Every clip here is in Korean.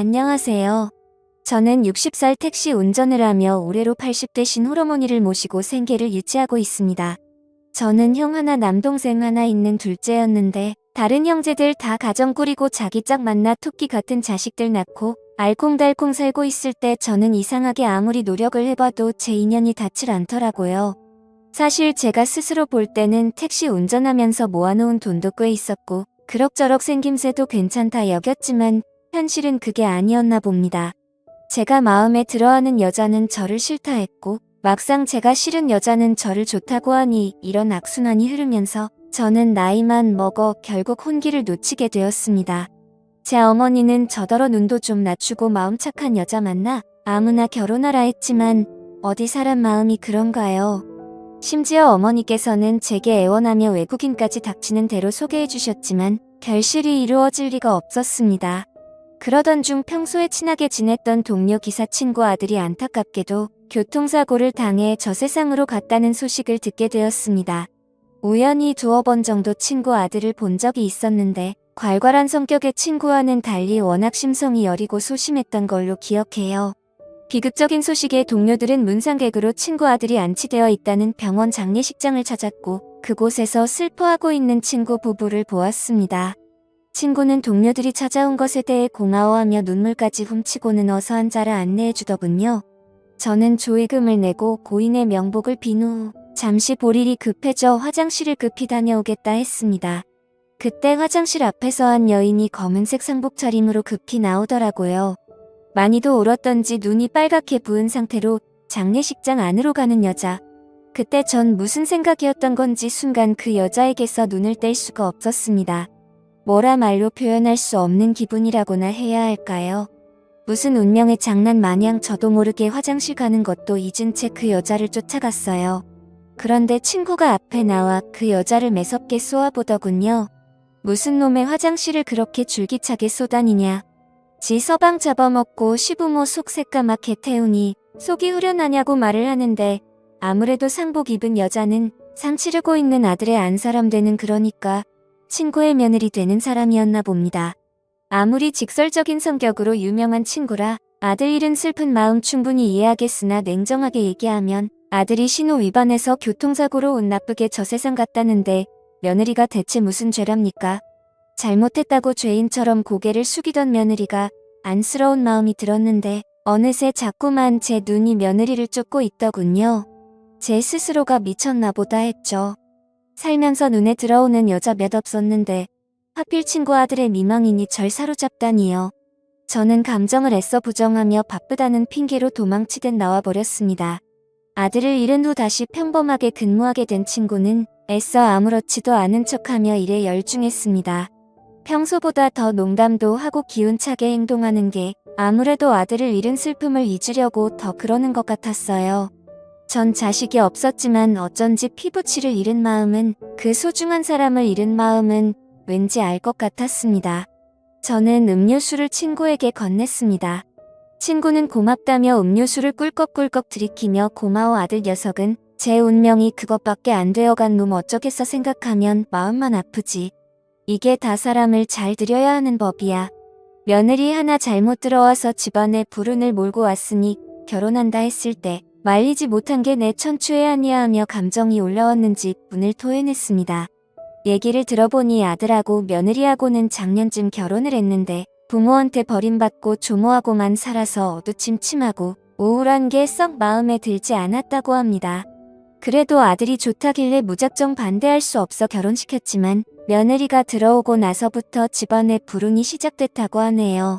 안녕하세요. 저는 60살 택시 운전을 하며 올해로 80 신 홀어머니를 모시고 생계를 유지하고 있습니다. 저는 형 하나 남동생 하나 있는 둘째였는데 다른 형제들 다 가정 꾸리고 자기 짝 만나 토끼 같은 자식들 낳고 알콩달콩 살고 있을 때 저는 이상하게 아무리 노력을 해봐도 제 인연이 닿질 않더라고요. 사실 제가 스스로 볼 때는 택시 운전하면서 모아놓은 돈도 꽤 있었고 그럭저럭 생김새도 괜찮다 여겼지만 현실은 그게 아니었나 봅니다. 제가 마음에 들어하는 여자는 저를 싫다 했고 막상 제가 싫은 여자는 저를 좋다고 하니 이런 악순환이 흐르면서 저는 나이만 먹어 결국 혼기를 놓치게 되었습니다. 제 어머니는 저더러 눈도 좀 낮추고 마음 착한 여자 만나 아무나 결혼하라 했지만 어디 사람 마음이 그런가요? 심지어 어머니께서는 제게 애원하며 외국인까지 닥치는 대로 소개해 주셨지만 결실이 이루어질 리가 없었습니다. 그러던 중 평소에 친하게 지냈던 동료 기사 친구 아들이 안타깝게도 교통사고를 당해 저 세상으로 갔다는 소식을 듣게 되었습니다. 우연히 두어 번 정도 친구 아들을 본 적이 있었는데 괄괄한 성격의 친구와는 달리 워낙 심성이 여리고 소심했던 걸로 기억해요. 비극적인 소식에 동료들은 문상객으로 친구 아들이 안치되어 있다는 병원 장례식장을 찾았고 그곳에서 슬퍼하고 있는 친구 부부를 보았습니다. 친구는 동료들이 찾아온 것에 대해 고마워하며 눈물까지 훔치고는 어서 앉아라 안내해주더군요. 저는 조의금을 내고 고인의 명복을 빈 후 잠시 볼 일이 급해져 화장실을 급히 다녀오겠다 했습니다. 그때 화장실 앞에서 한 여인이 검은색 상복 차림으로 급히 나오더라고요. 많이도 울었던지 눈이 빨갛게 부은 상태로 장례식장 안으로 가는 여자. 그때 전 무슨 생각이었던 건지 순간 그 여자에게서 눈을 뗄 수가 없었습니다. 뭐라 말로 표현할 수 없는 기분이라고나 해야 할까요? 무슨 운명의 장난 마냥 저도 모르게 화장실 가는 것도 잊은 채 그 여자를 쫓아갔어요. 그런데 친구가 앞에 나와 그 여자를 매섭게 쏘아보더군요. 무슨 놈의 화장실을 그렇게 줄기차게 쏘다니냐. 지 서방 잡아먹고 시부모 속 새까맣게 태우니 속이 후련하냐고 말을 하는데 아무래도 상복 입은 여자는 상 치르고 있는 아들의 안사람 되는 그러니까 친구의 며느리 되는 사람이었나 봅니다. 아무리 직설적인 성격으로 유명한 친구라 아들 잃은 슬픈 마음 충분히 이해하겠으나 냉정하게 얘기하면 아들이 신호 위반해서 교통사고로 운 나쁘게 저 세상 갔다는데 며느리가 대체 무슨 죄랍니까? 잘못했다고 죄인처럼 고개를 숙이던 며느리가 안쓰러운 마음이 들었는데 어느새 자꾸만 제 눈이 며느리를 쫓고 있더군요. 제 스스로가 미쳤나 보다 했죠. 살면서 눈에 들어오는 여자 몇 없었는데 하필 친구 아들의 미망인이 절 사로잡다니요. 저는 감정을 애써 부정하며 바쁘다는 핑계로 도망치듯 나와버렸습니다. 아들을 잃은 후 다시 평범하게 근무하게 된 친구는 애써 아무렇지도 않은 척하며 일에 열중했습니다. 평소보다 더 농담도 하고 기운차게 행동하는 게 아무래도 아들을 잃은 슬픔을 잊으려고 더 그러는 것 같았어요. 전 자식이 없었지만 어쩐지 피부치를 잃은 마음은 그 소중한 사람을 잃은 마음은 왠지 알 것 같았습니다. 저는 음료수를 친구에게 건넸습니다. 친구는 고맙다며 음료수를 꿀꺽꿀꺽 들이키며 고마워 아들 녀석은 제 운명이 그것밖에 안 되어간 놈 어쩌겠어 생각하면 마음만 아프지. 이게 다 사람을 잘 들여야 하는 법이야. 며느리 하나 잘못 들어와서 집안에 불운을 몰고 왔으니 결혼한다 했을 때 말리지 못한 게 내 천추에 아니하며 감정이 올라왔는지 분을 토해냈습니다. 얘기를 들어보니 아들하고 며느리하고는 작년쯤 결혼을 했는데 부모한테 버림받고 조모하고만 살아서 어두침침하고 우울한 게 썩 마음에 들지 않았다고 합니다. 그래도 아들이 좋다길래 무작정 반대할 수 없어 결혼시켰지만 며느리가 들어오고 나서부터 집안에 불운이 시작됐다고 하네요.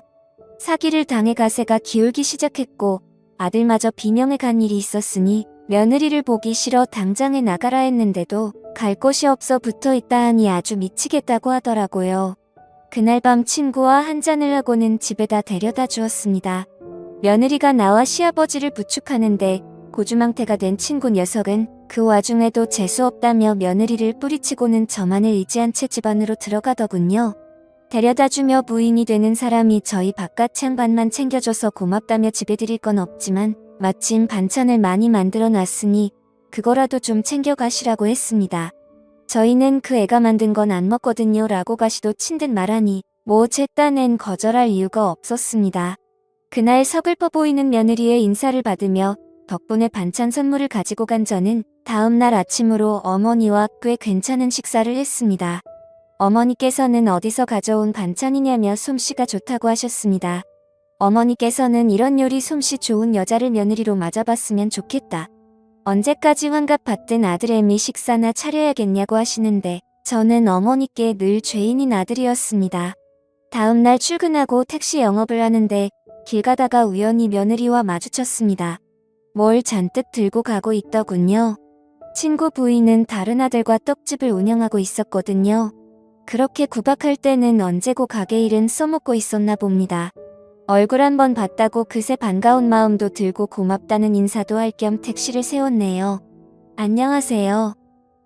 사기를 당해 가세가 기울기 시작했고 아들마저 비명에 간 일이 있었으니 며느리를 보기 싫어 당장에 나가라 했는데도 갈 곳이 없어 붙어있다 하니 아주 미치겠다고 하더라고요. 그날 밤 친구와 한잔을 하고는 집에다 데려다 주었습니다. 며느리가 나와 시아버지를 부축하는데 고주망태가 된 친구 녀석은 그 와중에도 재수없다며 며느리를 뿌리치고는 저만을 의지한 채 집 안으로 들어가더군요. 데려다주며 부인이 되는 사람이 저희 바깥 창반만 챙겨줘서 고맙다며 집에 드릴 건 없지만 마침 반찬을 많이 만들어 놨으니 그거라도 좀 챙겨가시라고 했습니다. 저희는 그 애가 만든 건 안 먹거든요 라고 가시도 친 듯 말하니 제 딴엔 거절할 이유가 없었습니다. 그날 서글퍼 보이는 며느리의 인사를 받으며 덕분에 반찬 선물을 가지고 간 저는 다음날 아침으로 어머니와 꽤 괜찮은 식사를 했습니다. 어머니께서는 어디서 가져온 반찬이냐며 솜씨가 좋다고 하셨습니다. 어머니께서는 이런 요리 솜씨 좋은 여자를 며느리로 맞아봤으면 좋겠다. 언제까지 환갑받든 아들애미 식사나 차려야겠냐고 하시는데 저는 어머니께 늘 죄인인 아들이었습니다. 다음날 출근하고 택시 영업을 하는데 길 가다가 우연히 며느리와 마주쳤습니다. 뭘 잔뜩 들고 가고 있더군요. 친구 부인은 다른 아들과 떡집을 운영하고 있었거든요. 그렇게 구박할 때는 언제고 가게 일은 써먹고 있었나 봅니다. 얼굴 한번 봤다고 그새 반가운 마음도 들고 고맙다는 인사도 할 겸 택시를 세웠네요. 안녕하세요.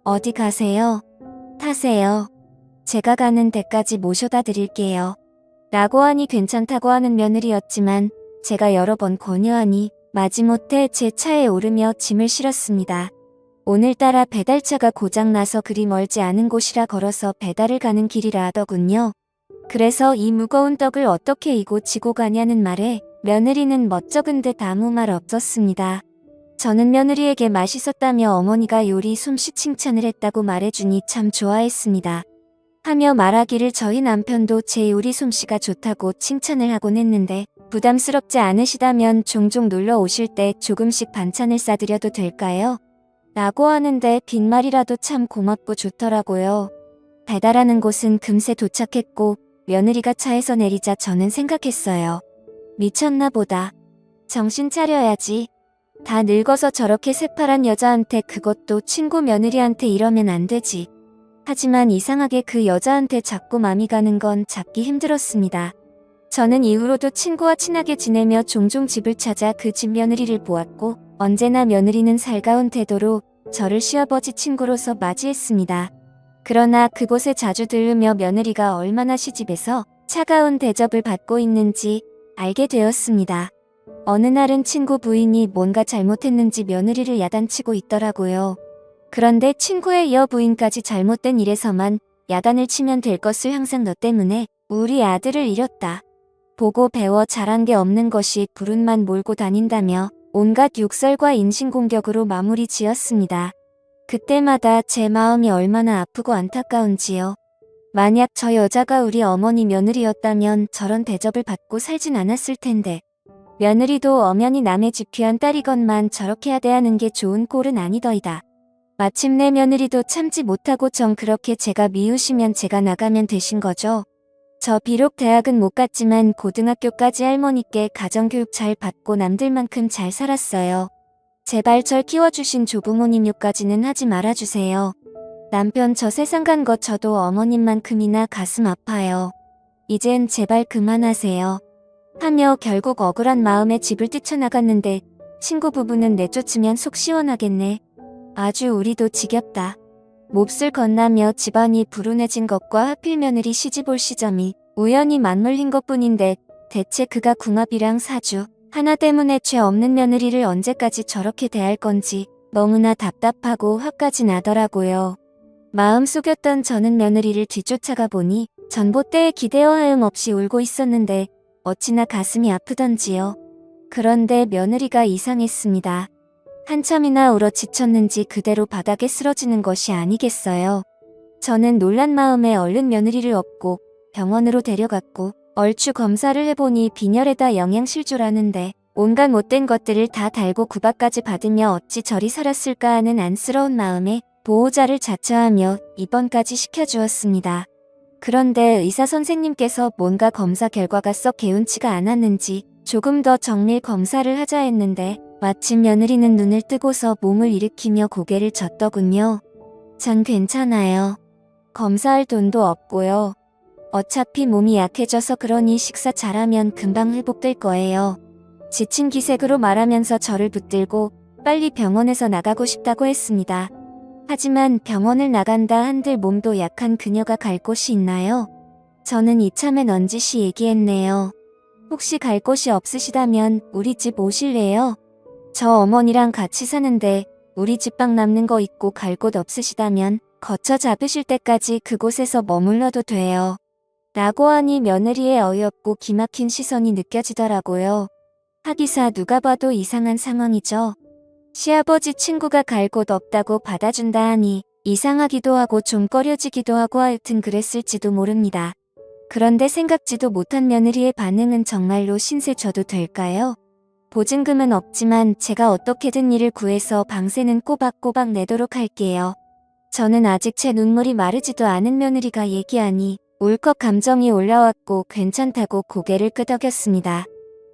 어디 가세요? 타세요. 제가 가는 데까지 모셔다 드릴게요. 라고 하니 괜찮다고 하는 며느리였지만 제가 여러 번 권유하니 마지못해 제 차에 오르며 짐을 실었습니다. 오늘따라 배달차가 고장나서 그리 멀지 않은 곳이라 걸어서 배달을 가는 길이라 하더군요. 그래서 이 무거운 떡을 어떻게 이고 지고 가냐는 말에 며느리는 멋쩍은 듯 아무 말 없었습니다. 저는 며느리에게 맛있었다며 어머니가 요리 솜씨 칭찬을 했다고 말해주니 참 좋아했습니다. 하며 말하기를 저희 남편도 제 요리 솜씨가 좋다고 칭찬을 하곤 했는데 부담스럽지 않으시다면 종종 놀러 오실 때 조금씩 반찬을 싸드려도 될까요? 라고 하는데 빈말이라도 참 고맙고 좋더라고요. 배달하는 곳은 금세 도착했고 며느리가 차에서 내리자 저는 생각했어요. 미쳤나 보다. 정신 차려야지. 다 늙어서 저렇게 새파란 여자한테, 그것도 친구 며느리한테 이러면 안 되지. 하지만 이상하게 그 여자한테 자꾸 맘이 가는 건 잡기 힘들었습니다. 저는 이후로도 친구와 친하게 지내며 종종 집을 찾아 그 집 며느리를 보았고 언제나 며느리는 살가운 태도로 저를 시아버지 친구로서 맞이했습니다. 그러나 그곳에 자주 들르며 며느리가 얼마나 시집에서 차가운 대접을 받고 있는지 알게 되었습니다. 어느 날은 친구 부인이 뭔가 잘못했는지 며느리를 야단치고 있더라고요. 그런데 친구의 여부인까지 잘못된 일에서만 야단을 치면 될 것을 항상 너 때문에 우리 아들을 잃었다. 보고 배워 자란 게 없는 것이 불운만 몰고 다닌다며 온갖 욕설과 인신공격으로 마무리 지었습니다. 그때마다 제 마음이 얼마나 아프고 안타까운지요. 만약 저 여자가 우리 어머니 며느리였다면 저런 대접을 받고 살진 않았을 텐데. 며느리도 엄연히 남의 집 귀한 딸이건만 저렇게 하대하는 게 좋은 꼴은 아니더이다. 마침내 며느리도 참지 못하고 정 그렇게 제가 미우시면 제가 나가면 되신 거죠. 저 비록 대학은 못 갔지만 고등학교까지 할머니께 가정교육 잘 받고 남들만큼 잘 살았어요. 제발 절 키워주신 조부모님 욕까지는 하지 말아주세요. 남편 저 세상 간 거 저도 어머님만큼이나 가슴 아파요. 이젠 제발 그만하세요. 하며 결국 억울한 마음에 집을 뛰쳐나갔는데 친구 부부는 내쫓으면 속 시원하겠네. 아주 우리도 지겹다. 몹쓸 건나며 집안이 불운해진 것과 하필 며느리 시집올 시점이 우연히 맞물린 것뿐인데 대체 그가 궁합이랑 사주 하나 때문에 죄 없는 며느리를 언제까지 저렇게 대할 건지 너무나 답답하고 화까지 나더라고요. 마음 속였던 저는 며느리를 뒤쫓아가 보니 전봇대에 기대어 하염없이 울고 있었는데 어찌나 가슴이 아프던지요. 그런데 며느리가 이상했습니다. 한참이나 울어 지쳤는지 그대로 바닥에 쓰러지는 것이 아니겠어요. 저는 놀란 마음에 얼른 며느리를 업고 병원으로 데려갔고 얼추 검사를 해보니 빈혈에다 영양실조라는데 온갖 못된 것들을 다 달고 구박까지 받으며 어찌 저리 살았을까 하는 안쓰러운 마음에 보호자를 자처하며 입원까지 시켜주었습니다. 그런데 의사 선생님께서 뭔가 검사 결과가 썩 개운치가 않았는지 조금 더 정밀 검사를 하자 했는데 마침 며느리는 눈을 뜨고서 몸을 일으키며 고개를 젓더군요. 전 괜찮아요. 검사할 돈도 없고요. 어차피 몸이 약해져서 그러니 식사 잘하면 금방 회복될 거예요. 지친 기색으로 말하면서 저를 붙들고 빨리 병원에서 나가고 싶다고 했습니다. 하지만 병원을 나간다 한들 몸도 약한 그녀가 갈 곳이 있나요? 저는 이참에 넌지시 얘기했네요. 혹시 갈 곳이 없으시다면 우리 집 오실래요? 저 어머니랑 같이 사는데 우리 집방 남는 거 있고 갈 곳 없으시다면 거처 잡으실 때까지 그곳에서 머물러도 돼요. 라고 하니 며느리의 어이없고 기막힌 시선이 느껴지더라고요. 하기사 누가 봐도 이상한 상황이죠. 시아버지 친구가 갈 곳 없다고 받아준다 하니 이상하기도 하고 좀 꺼려지기도 하고 하여튼 그랬을지도 모릅니다. 그런데 생각지도 못한 며느리의 반응은 정말로 신세 져도 될까요? 보증금은 없지만 제가 어떻게든 일을 구해서 방세는 꼬박꼬박 내도록 할게요. 저는 아직 제 눈물이 마르지도 않은 며느리가 얘기하니 울컥 감정이 올라왔고 괜찮다고 고개를 끄덕였습니다.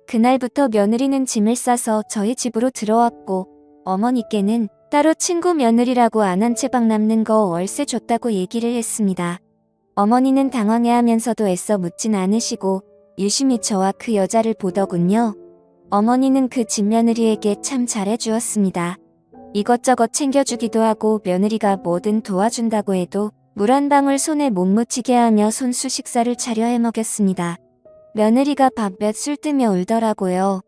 그날부터 며느리는 짐을 싸서 저희 집으로 들어왔고 어머니께는 따로 친구 며느리라고 안 한 채 방 남는 거 월세 줬다고 얘기를 했습니다. 어머니는 당황해하면서도 애써 묻진 않으시고 유심히 저와 그 여자를 보더군요. 어머니는 그 집며느리에게 참 잘해주었습니다. 이것저것 챙겨주기도 하고 며느리가 뭐든 도와준다고 해도 물 한 방울 손에 못 묻히게 하며 손수 식사를 차려 해먹였습니다. 며느리가 밥 몇 술 뜨며 울더라고요.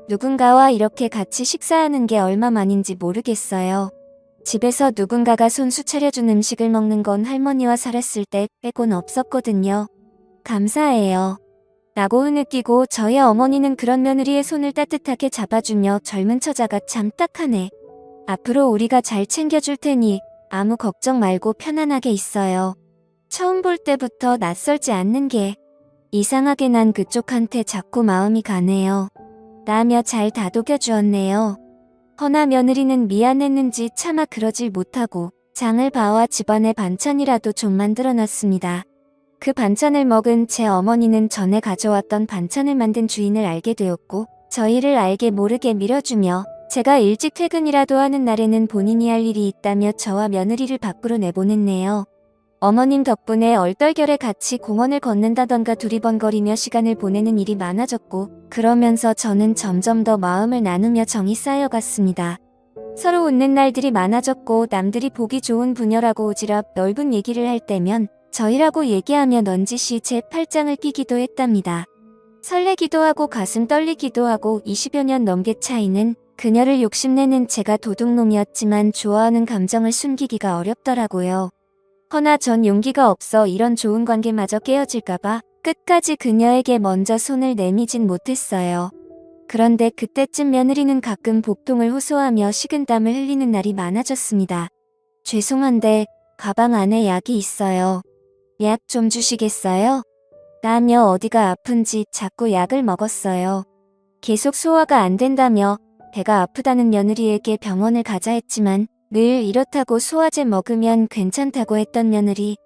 누군가와 이렇게 같이 식사하는 게 얼마만인지 모르겠어요. 집에서 누군가가 손수 차려준 음식을 먹는 건 할머니와 살았을 때 빼곤 없었거든요. 감사해요. 라고 흐느끼고 저희 어머니는 그런 며느리의 손을 따뜻하게 잡아주며 젊은 처자가 참 딱하네. 앞으로 우리가 잘 챙겨줄 테니 아무 걱정 말고 편안하게 있어요. 처음 볼 때부터 낯설지 않는 게 이상하게 난 그쪽한테 자꾸 마음이 가네요. 라며 잘 다독여주었네요. 허나 며느리는 미안했는지 차마 그러질 못하고 장을 봐와 집안의 반찬이라도 좀 만들어놨습니다. 그 반찬을 먹은 제 어머니는 전에 가져왔던 반찬을 만든 주인을 알게 되었고 저희를 알게 모르게 밀어주며 제가 일찍 퇴근이라도 하는 날에는 본인이 할 일이 있다며 저와 며느리를 밖으로 내보냈네요. 어머님 덕분에 얼떨결에 같이 공원을 걷는다던가 두리번거리며 시간을 보내는 일이 많아졌고 그러면서 저는 점점 더 마음을 나누며 정이 쌓여갔습니다. 서로 웃는 날들이 많아졌고 남들이 보기 좋은 부녀라고 오지랖 넓은 얘기를 할 때면 저희라고 얘기하며 넌지시 제 팔짱을 끼기도 했답니다. 설레기도 하고 가슴 떨리기도 하고 20여 년 넘게 차이는 그녀를 욕심내는 제가 도둑놈이었지만 좋아하는 감정을 숨기기가 어렵더라고요. 허나 전 용기가 없어 이런 좋은 관계마저 깨어질까봐 끝까지 그녀에게 먼저 손을 내미진 못했어요. 그런데 그때쯤 며느리는 가끔 복통을 호소하며 식은땀을 흘리는 날이 많아졌습니다. 죄송한데 가방 안에 약이 있어요. 약 좀 주시겠어요? 라며 어디가 아픈지 자꾸 약을 먹었어요. 계속 소화가 안 된다며 배가 아프다는 며느리에게 병원을 가자 했지만 늘 이렇다고 소화제 먹으면 괜찮다고 했던 며느리.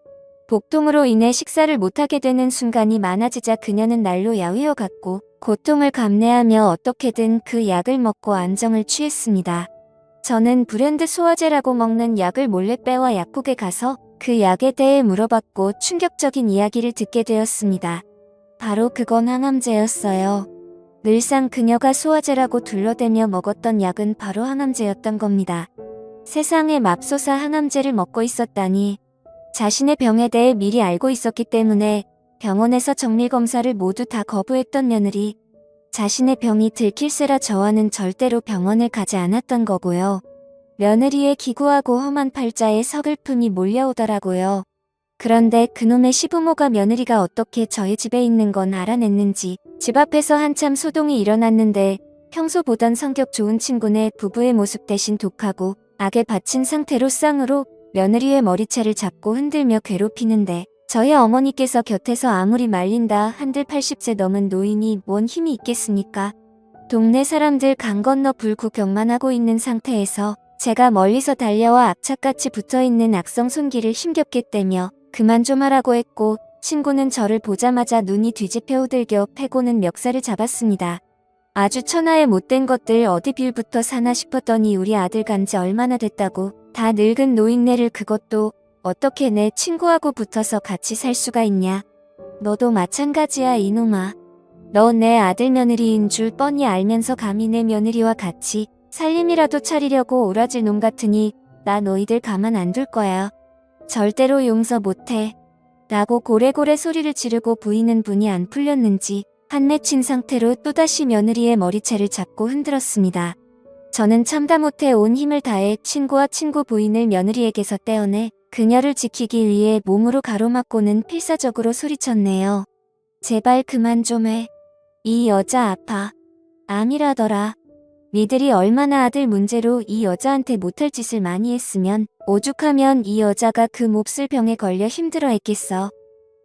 복통으로 인해 식사를 못하게 되는 순간이 많아지자 그녀는 날로 야위어 갔고 고통을 감내하며 어떻게든 그 약을 먹고 안정을 취했습니다. 저는 브랜드 소화제라고 먹는 약을 몰래 빼와 약국에 가서 그 약에 대해 물어봤고 충격적인 이야기를 듣게 되었습니다. 바로 그건 항암제였어요. 늘상 그녀가 소화제라고 둘러대며 먹었던 약은 바로 항암제였던 겁니다. 세상에 맙소사 항암제를 먹고 있었다니. 자신의 병에 대해 미리 알고 있었기 때문에 병원에서 정밀검사를 모두 다 거부했던 며느리. 자신의 병이 들킬세라 저와는 절대로 병원을 가지 않았던 거고요. 며느리의 기구하고 험한 팔자에 서글픔이 몰려오더라고요. 그런데 그놈의 시부모가 며느리가 어떻게 저희 집에 있는 건 알아냈는지 집 앞에서 한참 소동이 일어났는데 평소 보던 성격 좋은 친구네 부부의 모습 대신 독하고 악에 받친 상태로 쌍으로 며느리의 머리채를 잡고 흔들며 괴롭히는데 저희 어머니께서 곁에서 아무리 말린다 한들 80세 넘은 노인이 뭔 힘이 있겠습니까? 동네 사람들 강 건너 불구경만 하고 있는 상태에서 제가 멀리서 달려와 악착같이 붙어있는 악성 손기를 힘겹게 떼며 그만 좀 하라고 했고 친구는 저를 보자마자 눈이 뒤집혀 오들겨 패고는 멱살을 잡았습니다. 아주 천하의 못된 것들 어디 빌부터 사나 싶었더니 우리 아들 간지 얼마나 됐다고 다 늙은 노인네를 그것도 어떻게 내 친구하고 붙어서 같이 살 수가 있냐. 너도 마찬가지야 이놈아. 너 내 아들 며느리인 줄 뻔히 알면서 감히 내 며느리와 같이 살림이라도 차리려고 오라질 놈 같으니 나 너희들 가만 안 둘 거야. 절대로 용서 못해. 라고 고래고래 소리를 지르고 부인은 분이 안 풀렸는지 한맺힌 상태로 또다시 며느리의 머리채를 잡고 흔들었습니다. 저는 참다 못해 온 힘을 다해 친구와 친구 부인을 며느리에게서 떼어내 그녀를 지키기 위해 몸으로 가로막고는 필사적으로 소리쳤네요. 제발 그만 좀 해. 이 여자 아파. 암이라더라. 니들이 얼마나 아들 문제로 이 여자한테 못할 짓을 많이 했으면 오죽하면 이 여자가 그 몹쓸 병에 걸려 힘들어했겠어.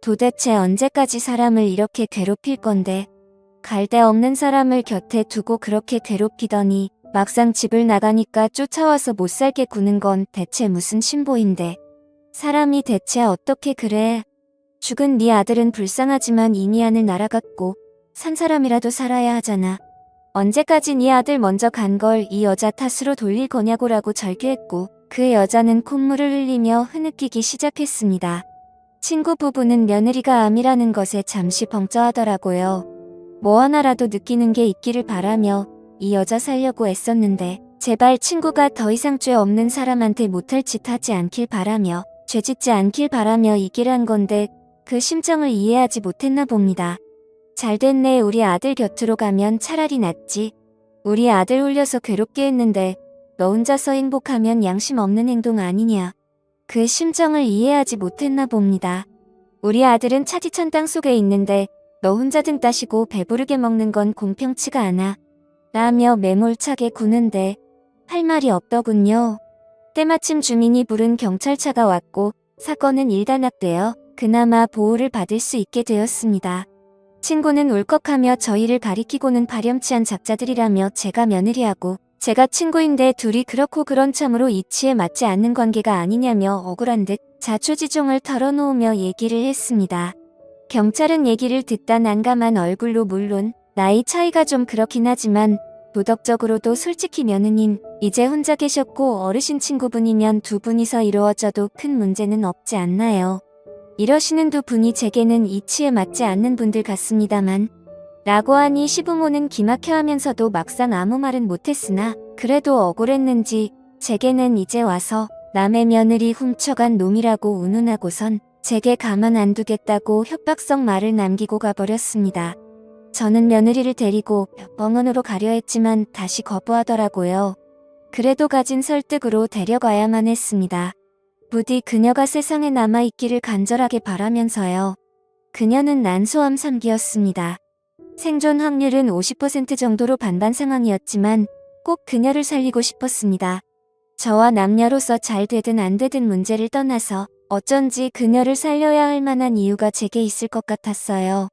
도대체 언제까지 사람을 이렇게 괴롭힐 건데. 갈데 없는 사람을 곁에 두고 그렇게 괴롭히더니 막상 집을 나가니까 쫓아와서 못살게 구는 건 대체 무슨 신보인데. 사람이 대체 어떻게 그래. 죽은 네 아들은 불쌍하지만 이미 하늘 날아갔고 산 사람이라도 살아야 하잖아. 언제까지 네 아들 먼저 간 걸 이 여자 탓으로 돌릴 거냐고라고 절규했고 그 여자는 콧물을 흘리며 흐느끼기 시작했습니다. 친구 부부는 며느리가 암이라는 것에 잠시 벙쪄하더라고요. 뭐 하나라도 느끼는 게 있기를 바라며 이 여자 살려고 애썼는데 제발 친구가 더 이상 죄 없는 사람한테 못할 짓 하지 않길 바라며 죄 짓지 않길 바라며 얘기를 한 건데 그 심정을 이해하지 못했나 봅니다. 잘됐네. 우리 아들 곁으로 가면 차라리 낫지. 우리 아들 홀려서 괴롭게 했는데 너 혼자서 행복하면 양심 없는 행동 아니냐. 그 심정을 이해하지 못했나 봅니다. 우리 아들은 차디찬 땅 속에 있는데 너 혼자 등 따시고 배부르게 먹는 건 공평치가 않아. 라며 매몰차게 구는데 할 말이 없더군요. 때마침 주민이 부른 경찰차가 왔고 사건은 일단락되어 그나마 보호를 받을 수 있게 되었습니다. 친구는 울컥하며 저희를 가리키고는 파렴치한 작자들이라며 제가 며느리하고 제가 친구인데 둘이 그렇고 그런 참으로 이치에 맞지 않는 관계가 아니냐며 억울한 듯 자초지종을 털어놓으며 얘기를 했습니다. 경찰은 얘기를 듣다 난감한 얼굴로 물론 나이 차이가 좀 그렇긴 하지만 도덕적으로도 솔직히 며느님 이제 혼자 계셨고 어르신 친구분이면 두 분이서 이루어져도 큰 문제는 없지 않나요? 이러시는 두 분이 제게는 이치에 맞지 않는 분들 같습니다만 라고 하니 시부모는 기막혀하면서도 막상 아무 말은 못했으나 그래도 억울했는지 제게는 이제 와서 남의 며느리 훔쳐간 놈이라고 운운하고선 제게 가만 안 두겠다고 협박성 말을 남기고 가버렸습니다. 저는 며느리를 데리고 병원으로 가려 했지만 다시 거부하더라고요. 그래도 가진 설득으로 데려가야만 했습니다. 부디 그녀가 세상에 남아있기를 간절하게 바라면서요. 그녀는 난소암 3기였습니다. 생존 확률은 50% 정도로 반반 상황이었지만 꼭 그녀를 살리고 싶었습니다. 저와 남녀로서 잘 되든 안 되든 문제를 떠나서 어쩐지 그녀를 살려야 할 만한 이유가 제게 있을 것 같았어요.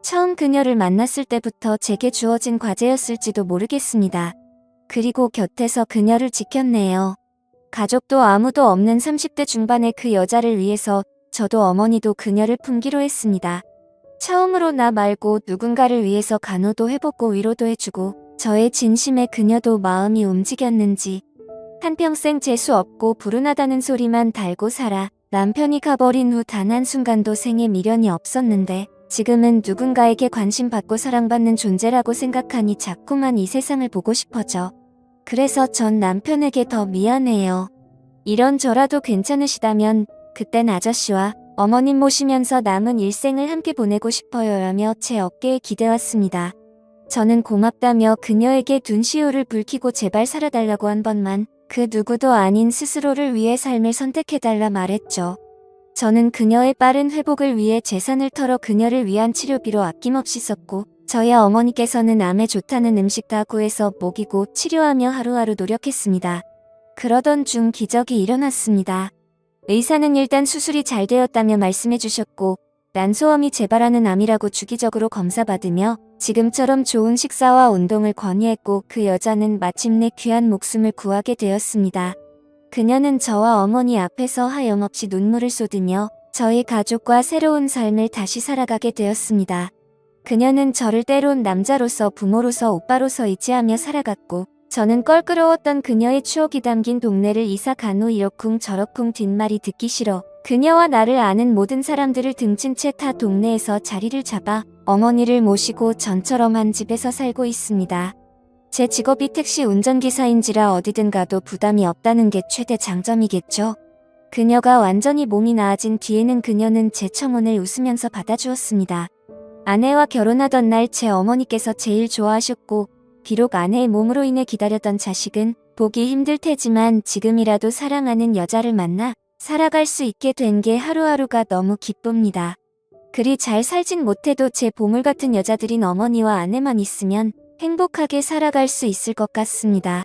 처음 그녀를 만났을 때부터 제게 주어진 과제였을지도 모르겠습니다. 그리고 곁에서 그녀를 지켰네요. 가족도 아무도 없는 30대 중반의 그 여자를 위해서 저도 어머니도 그녀를 품기로 했습니다. 처음으로 나 말고 누군가를 위해서 간호도 해보고 위로도 해주고 저의 진심에 그녀도 마음이 움직였는지 한평생 재수 없고 불운하다는 소리만 달고 살아 남편이 가버린 후 단 한순간도 생에 미련이 없었는데 지금은 누군가에게 관심받고 사랑받는 존재라고 생각하니 자꾸만 이 세상을 보고 싶어져. 그래서 전 남편에게 더 미안해요. 이런 저라도 괜찮으시다면 그땐 아저씨와 어머님 모시면서 남은 일생을 함께 보내고 싶어요 라며 제 어깨에 기대왔습니다. 저는 고맙다며 그녀에게 둔시호를 불키고 제발 살아달라고 한 번만 그 누구도 아닌 스스로를 위해 삶을 선택해달라 말했죠. 저는 그녀의 빠른 회복을 위해 재산을 털어 그녀를 위한 치료비로 아낌없이 썼고 저희 어머니께서는 암에 좋다는 음식 다 구해서 먹이고 치료하며 하루하루 노력했습니다. 그러던 중 기적이 일어났습니다. 의사는 일단 수술이 잘 되었다며 말씀해 주셨고 난소암이 재발하는 암이라고 주기적으로 검사받으며 지금처럼 좋은 식사와 운동을 권유했고 그 여자는 마침내 귀한 목숨을 구하게 되었습니다. 그녀는 저와 어머니 앞에서 하염없이 눈물을 쏟으며 저희 가족과 새로운 삶을 다시 살아가게 되었습니다. 그녀는 저를 때론 남자로서 부모로서 오빠로서 의지하며 살아갔고 저는 껄끄러웠던 그녀의 추억이 담긴 동네를 이사 간 후 이러쿵 저러쿵 뒷말이 듣기 싫어 그녀와 나를 아는 모든 사람들을 등진 채 타 동네에서 자리를 잡아 어머니를 모시고 전처럼 한 집에서 살고 있습니다. 제 직업이 택시 운전기사인지라 어디든 가도 부담이 없다는 게 최대 장점이겠죠. 그녀가 완전히 몸이 나아진 뒤에는 그녀는 제 청혼을 웃으면서 받아주었습니다. 아내와 결혼하던 날 제 어머니께서 제일 좋아하셨고 비록 아내의 몸으로 인해 기다렸던 자식은 보기 힘들 테지만 지금이라도 사랑하는 여자를 만나 살아갈 수 있게 된 게 하루하루가 너무 기쁩니다. 그리 잘 살진 못해도 제 보물 같은 여자들인 어머니와 아내만 있으면 행복하게 살아갈 수 있을 것 같습니다.